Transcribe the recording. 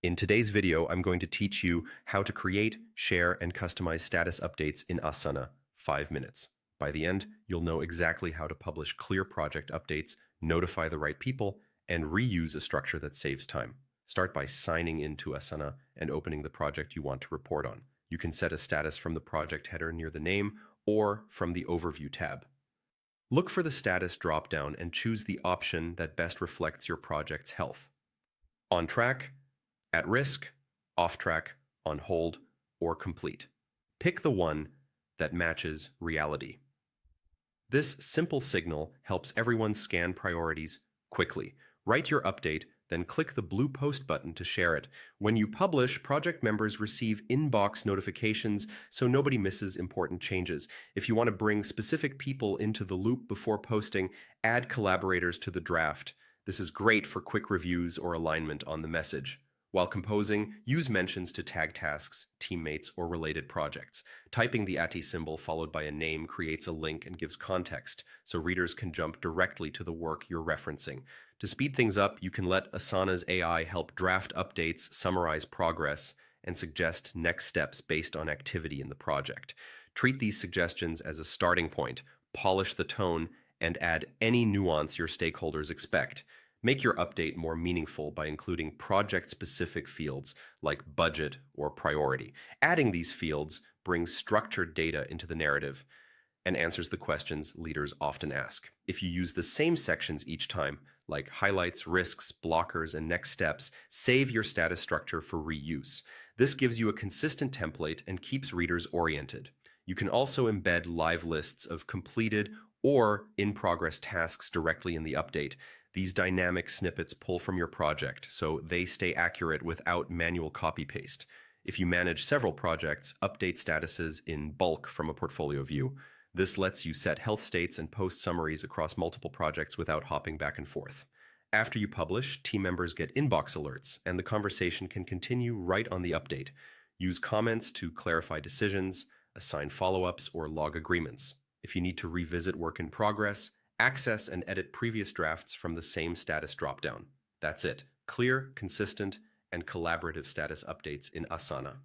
In today's video, I'm going to teach you how to create, share, and customize status updates in Asana, 5 minutes. By the end, you'll know exactly how to publish clear project updates, notify the right people, and reuse a structure that saves time. Start by signing into Asana and opening the project you want to report on. You can set a status from the project header near the name or from the Overview tab. Look for the status dropdown and choose the option that best reflects your project's health. On track, at risk, off track, on hold, or complete. Pick the one that matches reality. This simple signal helps everyone scan priorities quickly. Write your update, then click the blue post button to share it. When you publish, project members receive inbox notifications so nobody misses important changes. If you want to bring specific people into the loop before posting, add collaborators to the draft. This is great for quick reviews or alignment on the message. While composing, use mentions to tag tasks, teammates, or related projects. Typing the symbol followed by a name creates a link and gives context, so readers can jump directly to the work you're referencing. To speed things up, you can let Asana's AI help draft updates, summarize progress, and suggest next steps based on activity in the project. Treat these suggestions as a starting point, polish the tone, and add any nuance your stakeholders expect. Make your update more meaningful by including project-specific fields like budget or priority. Adding these fields brings structured data into the narrative and answers the questions leaders often ask. If you use the same sections each time, like highlights, risks, blockers, and next steps, save your status structure for reuse. This gives you a consistent template and keeps readers oriented. You can also embed live lists of completed or in-progress tasks directly in the update. These dynamic snippets pull from your project, so they stay accurate without manual copy-paste. If you manage several projects, update statuses in bulk from a portfolio view. This lets you set health states and post summaries across multiple projects without hopping back and forth. After you publish, team members get inbox alerts, and the conversation can continue right on the update. Use comments to clarify decisions, assign follow-ups, or log agreements. If you need to revisit work in progress, access and edit previous drafts from the same status dropdown. That's it. Clear, consistent, and collaborative status updates in Asana.